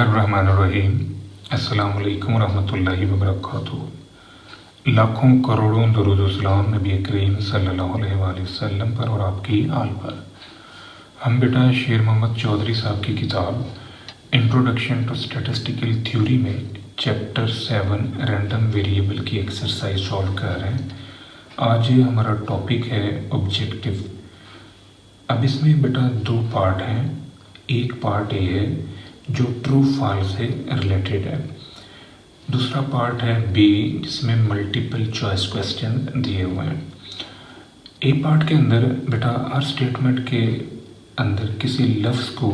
बिस्मिल्लाहिर्रहमानिर्रहीम। अस्सलाम वालेकुम रहमतुल्लाहि व बरकातुहू। लाखों करोड़ों दरूद व सलाम नबी करीम सल्लल्लाहु अलैहि वसल्लम पर और आपकी आल पर। हम बेटा शेर मोहम्मद चौधरी साहब की किताब इंट्रोडक्शन टू स्टैटिस्टिकल थ्योरी में चैप्टर 7 रैंडम वेरिएबल की एक्सरसाइज सॉल्व कर रहे हैं। आज हमारा टॉपिक है ऑब्जेक्टिव। अब इसमें बेटा दो पार्ट हैं। एक पार्ट ये है जो ट्रू फॉल्स से रिलेटेड है, दूसरा पार्ट है बी जिसमें मल्टीपल चॉइस क्वेश्चन दिए हुए हैं। ए पार्ट के अंदर बेटा हर स्टेटमेंट के अंदर किसी लफ्ज़ को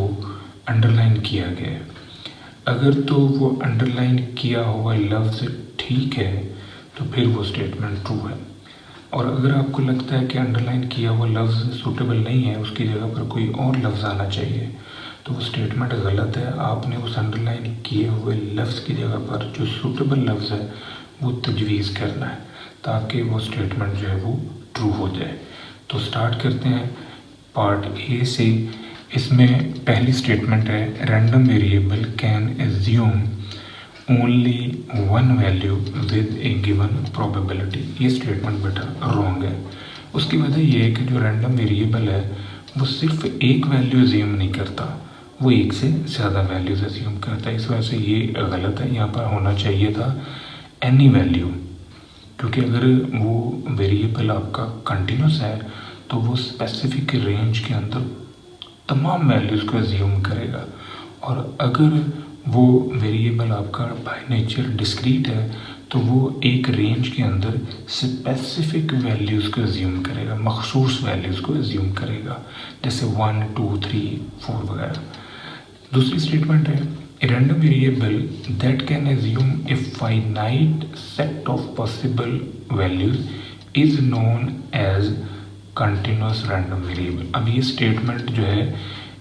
अंडरलाइन किया गया है। अगर तो वो अंडरलाइन किया हुआ लफ्ज़ ठीक है तो फिर वो स्टेटमेंट ट्रू है, और अगर आपको लगता है कि अंडरलाइन किया हुआ लफ्ज़ सूटेबल नहीं है, उसकी जगह पर कोई और लफ्ज़ आना चाहिए, तो वो स्टेटमेंट गलत है। आपने उस अंडरलाइन किए हुए लफ्ज़ की जगह पर जो सूटेबल लफ्ज़ है वो तजवीज़ करना है ताकि वो स्टेटमेंट जो है वो ट्रू हो जाए। तो स्टार्ट करते हैं पार्ट ए से। इसमें पहली स्टेटमेंट है random variable can assume only one value with A given probability. ये स्टेटमेंट बेटा रॉन्ग है। उसकी वजह ये है कि जो रैंडम वेरिएबल है वो सिर्फ एक वैल्यू एज्यूम नहीं करता, वो एक से ज़्यादा वैल्यूज एज्यूम करता है। इस वजह से ये गलत है। यहाँ पर होना चाहिए था एनी वैल्यू, क्योंकि अगर वो वेरिएबल आपका कंटिन्यूस है तो वो स्पेसिफिक रेंज के अंदर तमाम वैल्यूज़ को एज्यूम करेगा, और अगर वो वेरिएबल आपका बाय नेचर डिस्क्रीट है तो वो एक रेंज के अंदर स्पेसिफिक वैल्यूज़ को एज्यूम करेगा, मखसूस वैल्यूज़ को एज्यूम करेगा, जैसे 1, 2, 3, 4 वगैरह। दूसरी स्टेटमेंट है a random variable that can assume a finite set of possible values is known as continuous random variable. अब ये स्टेटमेंट जो है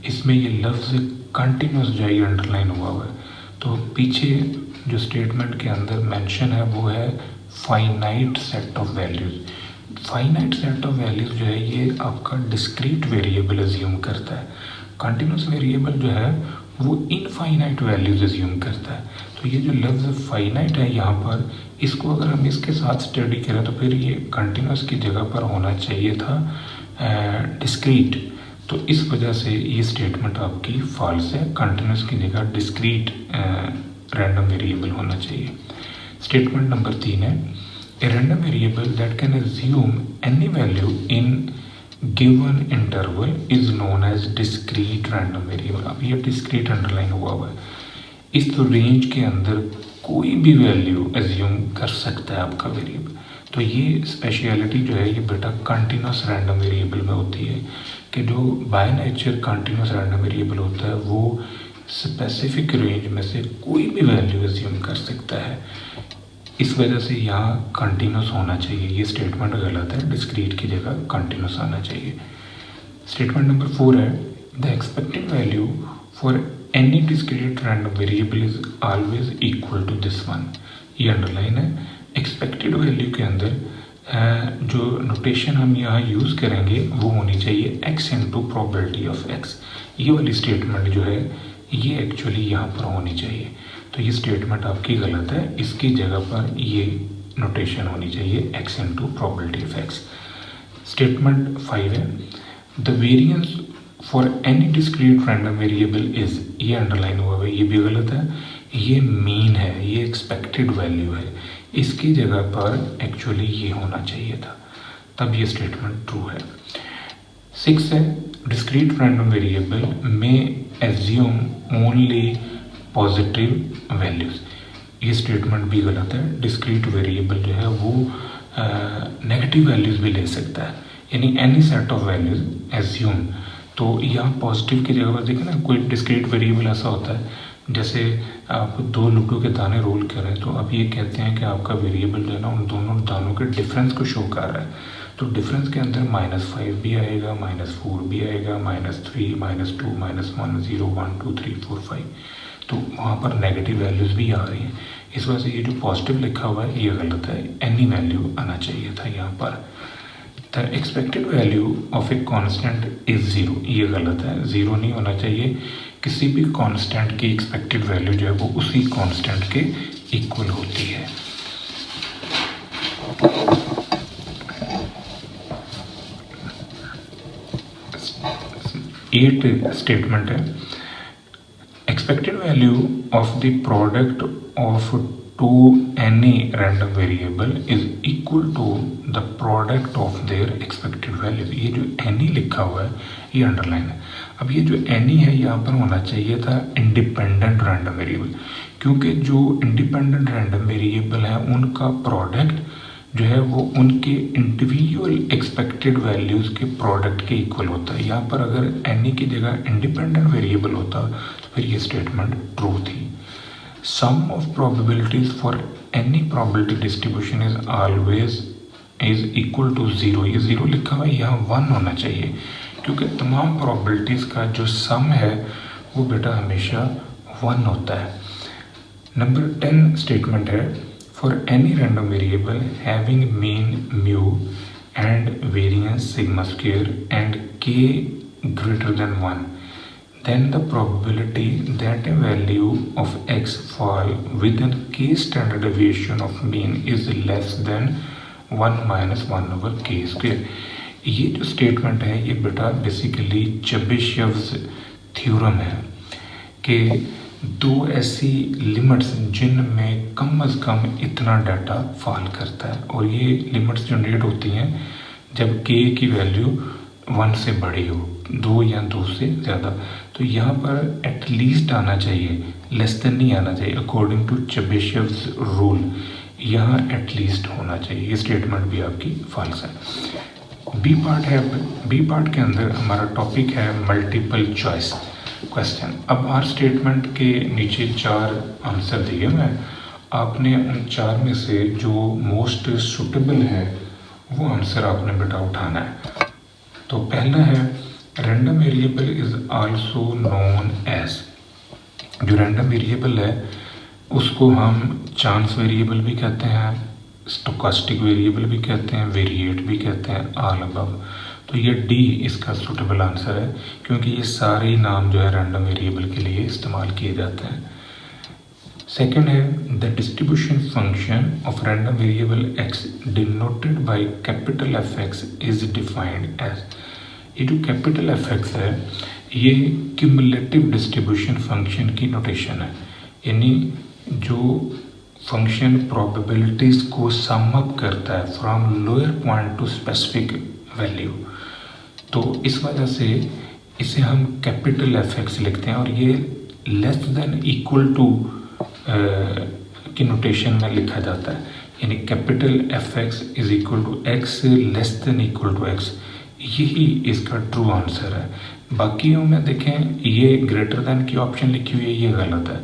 इसमें ये लफ्ज़ कंटिन्यूस जो है अंडरलाइन हुआ है, तो पीछे जो स्टेटमेंट के अंदर मेंशन है वो है finite set of values. Finite set of values जो है ये आपका डिस्क्रीट वेरिएबल एज्यूम करता है। कंटिन्यूस वेरिएबल जो है वो इनफाइनाइट वैल्यूज एज्यूम करता है। तो ये जो लफ्ज़ फाइनाइट है यहाँ पर, इसको अगर हम इसके साथ स्टडी करें तो फिर ये कंटिन्यूस की जगह पर होना चाहिए था डिस्क्रीट। तो इस वजह से ये स्टेटमेंट आपकी फॉल्स है। कंटिन्यूस की जगह डिस्क्रीट रैंडम वेरिएबल होना चाहिए। स्टेटमेंट नंबर 3 है a random variable that can assume any value in given interval is known as discrete random variable. अब ये डिस्क्रीट अंडरलाइन हुआ है। इस तो रेंज के अंदर कोई भी वैल्यू एज्यूम कर सकता है आपका वेरिएबल। तो ये स्पेशलिटी जो है ये बेटा कंटिन्यूस रैंडम वेरिएबल में होती है कि जो by nature continuous random variable होता है वो स्पेसिफिक रेंज में से कोई भी वैल्यू एज्यूम कर सकता है। इस वजह से यहाँ कंटिन्यूस होना चाहिए। ये स्टेटमेंट गलत है, डिस्क्रीट की जगह कंटिन्यूस आना चाहिए। स्टेटमेंट नंबर 4 है the expected value for any discrete random variable is always equal to this one. ये अंडरलाइन है। एक्सपेक्टेड वैल्यू के अंदर जो नोटेशन हम यहाँ यूज़ करेंगे वो होनी चाहिए x into probability of x। ये वाली स्टेटमेंट जो है ये एक्चुअली यहाँ पर होनी चाहिए। तो ये स्टेटमेंट आपकी गलत है। इसकी जगह पर ये नोटेशन होनी चाहिए x into probability of x। Statement 5 है the variance for any discrete random variable is. ये अंडरलाइन हुआ है, ये भी गलत है। ये मीन है, ये एक्सपेक्टेड वैल्यू है। इसकी जगह पर एक्चुअली ये होना चाहिए था, तब ये स्टेटमेंट ट्रू है। 6 है डिस्क्रीट रैंडम वेरिएबल में एज्यूम ओनली पॉजिटिव वैल्यूज़। ये स्टेटमेंट भी गलत है। डिस्क्रीट वेरिएबल जो है वो नेगेटिव वैल्यूज़ भी ले सकता है, यानी any set of values assume. तो यहाँ पॉजिटिव की जगह पर देखें ना, कोई डिस्क्रीट वेरिएबल ऐसा होता है जैसे आप 2 लूडो के दाने रोल करें तो आप ये कहते हैं कि आपका वेरिएबल जो है ना उन दोनों दानों के डिफरेंस को शो कर रहा है। तो डिफरेंस के अंदर -5 भी आएगा, -4 भी आएगा, -3, -2, -1, 0, 1, 2, 3, 4, 5। तो वहाँ पर नेगेटिव वैल्यूज़ भी आ रही हैं। इस वजह से ये जो पॉजिटिव लिखा हुआ है ये गलत है। एनी वैल्यू आना चाहिए था यहाँ पर। The expected value of a constant is 0। ये गलत है, 0 नहीं होना चाहिए किसी भी कांस्टेंट की एक्सपेक्टेड वैल्यू जो है वो उसी कांस्टेंट के इक्वल होती है। एट स्टेटमेंट है, expected value of the product of two any random variable is equal to the product of their expected value. ये जो एनी लिखा हुआ है ये अंडरलाइन है। अब ये जो एनी है यहाँ पर होना चाहिए था इंडिपेंडेंट रैंडम वेरिएबल, क्योंकि जो इंडिपेंडेंट रैंडम वेरिएबल है उनका प्रोडक्ट जो है वो उनके इंडिविजुअल एक्सपेक्टेड वैल्यूज़ के प्रोडक्ट के इक्वल होता है। यहाँ पर अगर एनी की जगह इंडिपेंडेंट वेरिएबल होता तो फिर ये स्टेटमेंट ट्रू थी। Sum of probabilities for any probability distribution is always is equal to zero. ये ज़ीरो लिखा हुआ है, यहाँ 1 होना चाहिए, क्योंकि तमाम प्रोबेबिलिटीज़ का जो सम है वो बेटा हमेशा 1 होता है। नंबर 10 स्टेटमेंट है, for any random variable having mean mu and variance sigma square and k greater than 1, then the probability that a value of x fall within k standard deviation of mean is less than 1 minus 1 over k square। ये जो statement है ये बेटा basically चेबिशेव्स theorem है कि दो ऐसी limits जिनमें कम से कम इतना डाटा फॉल करता है, और ये लिमिट्स जनरेट होती हैं जब k की वैल्यू 1 से बड़ी हो, 2 या 2 से ज़्यादा। तो यहाँ पर एटलीस्ट आना चाहिए, लेस देन नहीं आना चाहिए। अकॉर्डिंग टू चेबिशेव्स रूल यहाँ एटलीस्ट होना चाहिए। ये स्टेटमेंट भी आपकी फॉल्स है। बी पार्ट है, बी पार्ट के अंदर हमारा टॉपिक है मल्टीपल चॉइस क्वेश्चन। अब आर स्टेटमेंट के नीचे 4 आंसर दिए हुए हैं, आपने उन 4 में से जो मोस्ट सुटेबल है वो आंसर आपने बेटा उठाना है। तो पहला है random variable is also known as. जो रैंडम वेरिएबल है उसको हम चांस वेरिएबल भी कहते हैं, स्टोकास्टिक वेरिएबल भी कहते हैं, वेरिएट भी कहते हैं, ऑल अबव। तो ये डी इसका सूटेबल आंसर है, क्योंकि ये सारे नाम जो है रैंडम वेरिएबल के लिए इस्तेमाल किए जाते हैं। सेकंड है the distribution function of random variable X denoted by capital F X is defined as. ये जो कैपिटल एफ एक्स है ये क्यूमुलेटिव डिस्ट्रीब्यूशन फंक्शन की नोटेशन है, यानी जो फंक्शन प्रोबेबिलिटीज को सम अप करता है from lower point two specific value. तो इस वजह से इसे हम कैपिटल एफ एक्स लिखते हैं, और ये लेस देन इक्वल टू की नोटेशन में लिखा जाता है, यानी capital F X is equal to X less than equal to X. यही इसका ट्रू आंसर है। बाकियों में देखें ये ग्रेटर देन की ऑप्शन लिखी हुई है, ये गलत है,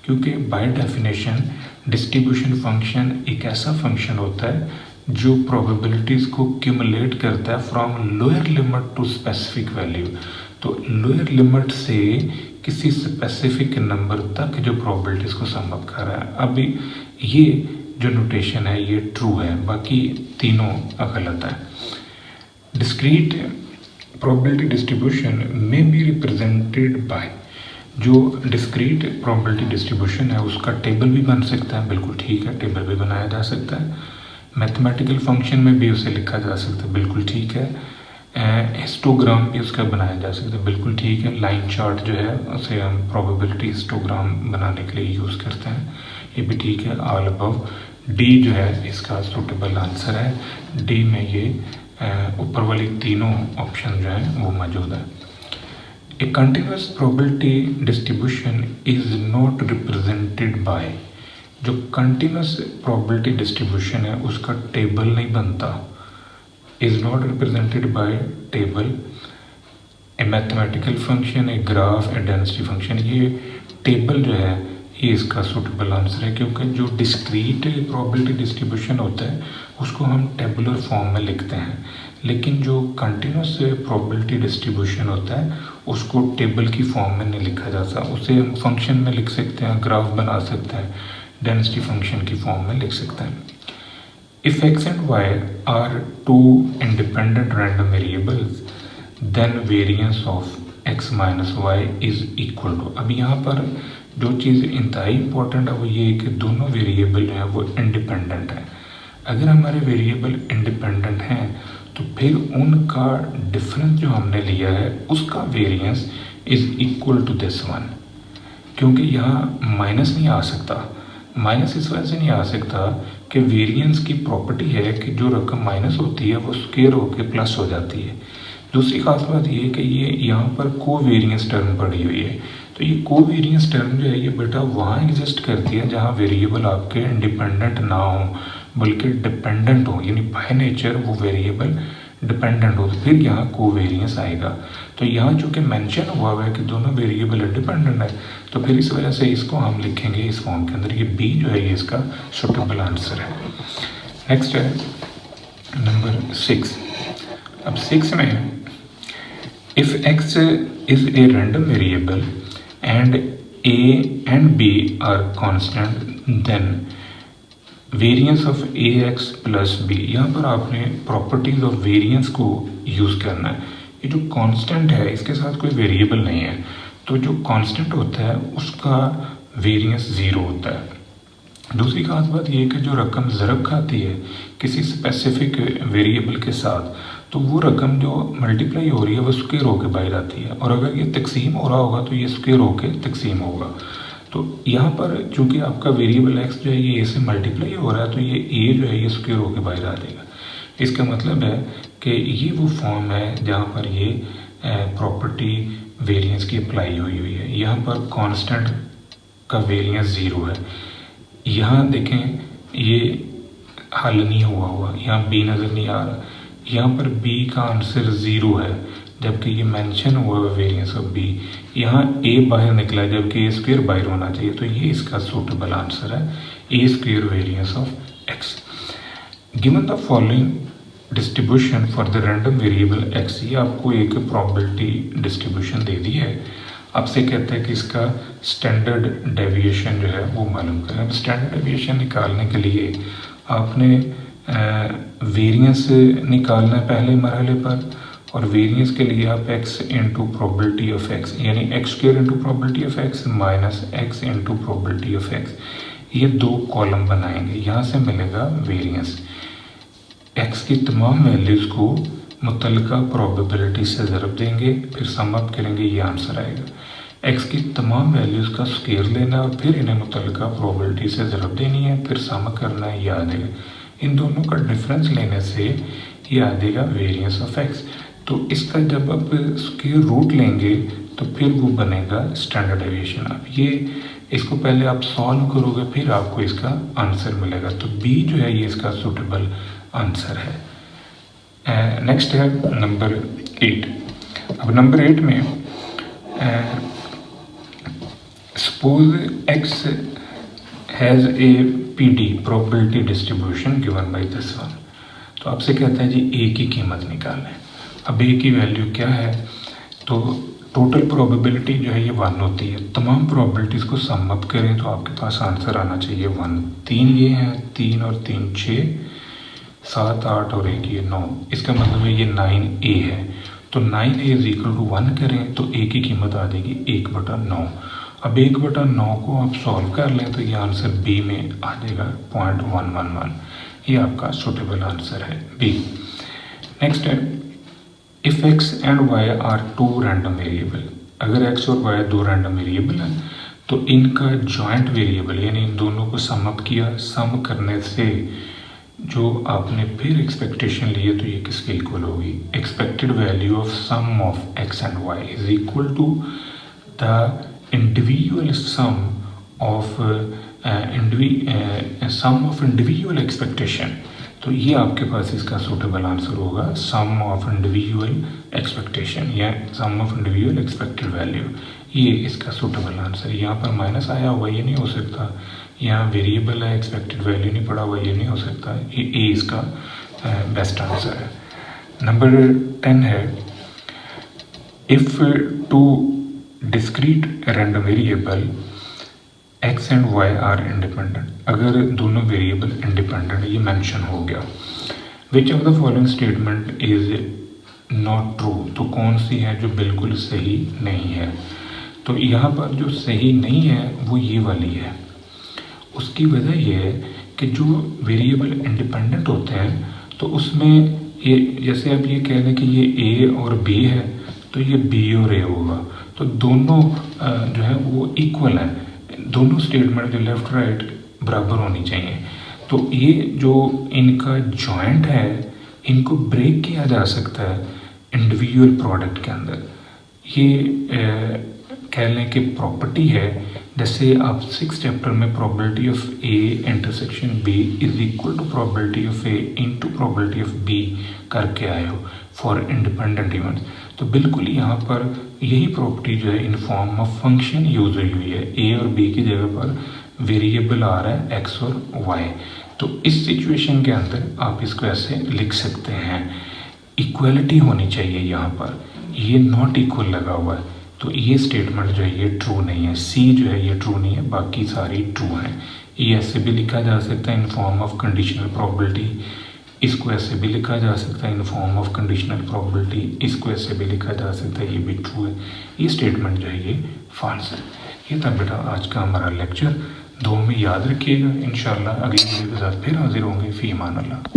क्योंकि बाय डेफिनेशन डिस्ट्रीब्यूशन फंक्शन एक ऐसा फंक्शन होता है जो प्रोबेबिलिटीज़ को क्यूमुलेट करता है from lower limit to specific value. तो लोअर लिमिट से किसी स्पेसिफिक नंबर तक जो प्रोबेबिलिटीज़ को सम अप कर रहा है। अब ये जो नोटेशन है ये ट्रू है, बाकी तीनों गलत है। डिस्क्रीट प्रोबेबिलिटी डिस्ट्रीब्यूशन में बी रिप्रेजेंटेड बाय, जो डिस्क्रीट प्रोबेबिलिटी डिस्ट्रीब्यूशन है उसका टेबल भी बन सकता है, बिल्कुल ठीक है, टेबल भी बनाया जा सकता है। मैथमेटिकल फंक्शन में भी उसे लिखा जा सकता है, बिल्कुल ठीक है। हिस्टोग्राम भी उसका बनाया जा सकता है, बिल्कुल ठीक है। लाइन चार्ट जो है उसे हम प्रोबेबिलिटी हिस्टोग्राम बनाने के लिए यूज़ करते हैं, ये भी ठीक है। ऑल अबव डी जो है इसका सूटेबल आंसर है। डी में ये ऊपर वाली तीनों ऑप्शन जो है वो मौजूद है। A continuous probability distribution is not represented by, जो कंटिन्यूस प्रोबेबिलिटी डिस्ट्रीब्यूशन है उसका टेबल नहीं बनता, is not represented by table. A mathematical function, a graph, A density function, ये टेबल जो है ये इसका सूटेबल आंसर है, क्योंकि जो डिस्क्रीट प्रोबेबिलिटी डिस्ट्रीब्यूशन होता है उसको हम टेबुलर फॉर्म में लिखते हैं, लेकिन जो कंटिन्यूस प्रोबेबिलिटी डिस्ट्रीब्यूशन होता है उसको टेबल की फॉर्म में नहीं लिखा जाता, उसे हम फंक्शन में लिख सकते हैं, ग्राफ बना सकते हैं, डेंसिटी फंक्शन की फॉर्म में लिख सकते हैं। If X and Y are two independent random variables then variance of X minus Y is equal to, अब यहाँ पर जो चीज़ इंतहाई इम्पोर्टेंट है वो ये है कि दोनों वेरिएबल जो है वो इंडिपेंडेंट है। अगर हमारे वेरिएबल इंडिपेंडेंट हैं तो फिर उनका डिफरेंस जो हमने लिया है उसका variance is equal to this one, क्योंकि यहाँ माइनस नहीं आ सकता। माइनस इस वजह से नहीं आ सकता कि वेरिएंस की प्रॉपर्टी है कि जो रकम माइनस होती है वो स्क्वायर होकर प्लस हो जाती है। दूसरी खास बात ये है कि ये यहाँ पर कोवेरिएंस टर्म पड़ी हुई है, तो ये कोवेरिएंस टर्म जो है ये बेटा वहाँ एग्जिस्ट करती है जहाँ वेरिएबल आपके इंडिपेंडेंट ना हो बल्कि डिपेंडेंट हो, यानी बाय नेचर वो वेरिएबल डिपेंडेंट हो, तो फिर यहाँ कोवेरिएंस आएगा। तो यहाँ चूँकि मेंशन हुआ है कि दोनों वेरिएबल इंडिपेंडेंट है तो फिर इस वजह से इसको हम लिखेंगे इस फॉर्म के अंदर, ये बी जो है ये इसका सुटेबल आंसर है। नेक्स्ट है नंबर 6। अब 6 में if x is a random variable and a and b are constant then variance of ax plus b, यहाँ पर आपने प्रॉपर्टीज ऑफ वेरिएंस को यूज़ करना है। ये जो कांस्टेंट है इसके साथ कोई वेरिएबल नहीं है, तो जो कांस्टेंट होता है उसका वेरिएंस 0 होता है। दूसरी खास बात यह है कि जो रकम ज़रब खाती है किसी स्पेसिफिक वेरिएबल के साथ तो वो रकम जो मल्टीप्लाई हो रही है वो स्क्वायर होकर बाहर आती है, और अगर ये तकसीम हो रहा होगा तो ये स्क्वायर होकर तकसीम होगा। तो यहाँ पर चूँकि आपका वेरिएबल x जो है ये a से मल्टीप्लाई हो रहा है तो ये a जो है ये स्क्वायर होकर बाहर आ जाएगा। इसका मतलब है कि ये वो फॉर्म है जहाँ पर ये प्रॉपर्टी वेरिएंस की अप्लाई हुई है। यहाँ पर कांस्टेंट का वेरिएंस 0 है। यहाँ देखें ये हल नहीं हुआ, यहाँ b नज़र नहीं आ रहा, यहाँ पर b का आंसर 0 है जबकि ये मेंशन हुआ है वेरिएंस ऑफ b। यहाँ a बाहर निकला है जबकि a स्क्वायर बाहर होना चाहिए, तो ये इसका सूटेबल आंसर है a square variance of x। Given the following distribution for the random variable x, ये आपको एक प्रोबेबिलिटी डिस्ट्रीब्यूशन दे दी है। आपसे कहता है कि इसका स्टैंडर्ड डेविएशन जो है वो मालूम करें। अब स्टैंडर्ड डेविएशन निकालने के लिए आपने वेरिएंस निकालना है पहले मरहले पर, और वेरिएंस के लिए आप x into probability of x यानी x square into probability of x minus x into probability of x, ये दो कॉलम बनाएंगे। यहाँ से मिलेगा वेरिएंस। x की तमाम वैल्यूज़ को मुतल्लिका प्रोबेबिलिटी से ज़रब देंगे, फिर सम अप करेंगे, ये आंसर आएगा। x की तमाम वैल्यूज़ का स्क्वायर लेना और फिर इन्हें मुतल्लिका प्रोबेबिलिटी से ज़रब देनी है, फिर सम करना है, ये आ जाएगा। इन दोनों का डिफरेंस लेने से ये आ जाएगा वेरिएंस ऑफ x। तो इसका जब आप स्क्वायर रूट लेंगे तो फिर वो बनेगा स्टैंडर्ड डेविएशन। अब ये इसको पहले आप सॉल्व करोगे फिर आपको इसका आंसर मिलेगा, तो b जो है ये इसका सूटेबल आंसर है। नेक्स्ट है नंबर 8। अब नंबर 8 में suppose x has a PD probability distribution given by this one. तो आपसे कहता है जी a की कीमत निकालें। अब a की वैल्यू क्या है, तो टोटल प्रोबेबिलिटी जो है ये 1 होती है। तमाम प्रोबेबिलिटीज़ को सम अप करें तो आपके पास आंसर आना चाहिए 1। 3 ये हैं, 3 और 3 6, 7 8 और 1 ये 9। इसका मतलब है ये 9a है। तो 9a इज इक्वल टू 1 करें तो a की कीमत आ जाएगी 1/9। अब 1/9 को आप सॉल्व कर लें तो ये आंसर b में आ जाएगा 0.111। ये आपका सूटेबल आंसर है b। नेक्स्ट है if x and y are 2 random variable. अगर x और y 2 रैंडम वेरिएबल हैं तो इनका जॉइंट वेरिएबल यानी इन दोनों को सम अप किया, सम करने से जो आपने फिर एक्सपेक्टेशन ली है तो ये किसके इक्वल होगी, expected value of sum of x and y is equal to the individual sum of individual expectation. तो ये आपके पास इसका सूटेबल आंसर होगा सम ऑफ इंडिविजुअल एक्सपेक्टेशन या सम ऑफ इंडिविजुअल एक्सपेक्टेड वैल्यू, ये इसका सूटेबल आंसर है। यहाँ पर माइनस आया हुआ ये नहीं हो सकता, यहाँ वेरिएबल है एक्सपेक्टेड वैल्यू नहीं पड़ा हुआ ये नहीं हो सकता, ये ए इसका बेस्ट आंसर है। नंबर 10 है if two discrete random variable x and y are independent. अगर दोनों वेरिएबल इंडिपेंडेंट ये मेंशन हो गया, which of the following statement is not true, तो कौन सी है जो बिल्कुल सही नहीं है। तो यहाँ पर जो सही नहीं है वो ये वाली है। उसकी वजह ये है कि जो वेरिएबल इंडिपेंडेंट होते हैं तो उसमें ये, जैसे आप ये कह लें कि ये ए और बी है तो ये बी और ए होगा, तो दोनों जो है वो इक्वल है, दोनों स्टेटमेंट जो लेफ़्ट राइट बराबर होनी चाहिए। तो ये जो इनका जॉइंट है इनको ब्रेक किया जा सकता है इंडिविजुअल प्रोडक्ट के अंदर। ये कह लें कि प्रॉपर्टी है, जैसे आप 6 चैप्टर में probability of A intersection B is equal to probability of A into probability of B करके आए हो फॉर इंडिपेंडेंट इवेंट्स। तो बिल्कुल यहाँ पर यही प्रॉपर्टी जो है in form of function use हुई है। ए और बी की जगह पर वेरिएबल आ रहा है एक्स और वाई। तो इस सिचुएशन के अंदर आप इसको ऐसे लिख सकते हैं, इक्वलिटी होनी चाहिए यहाँ पर, ये नॉट इक्वल लगा हुआ है तो ये स्टेटमेंट जो है ये ट्रू नहीं है। सी जो है ये ट्रू नहीं है, बाकी सारी ट्रू हैं। ये ऐसे भी लिखा जा सकता है in form of conditional probability, इसको ऐसे भी लिखा जा सकता है in form of conditional probability, इसको ऐसे भी लिखा जा सकता है, ये भी ट्रू है। ये स्टेटमेंट जो है ये फॉल्स है। ये था बेटा आज का हमारा लेक्चर, दुआ में याद रखिएगा। इंशाल्लाह अगली वीडियो के साथ फिर हाजिर होंगे। फ़ी अमान अल्लाह।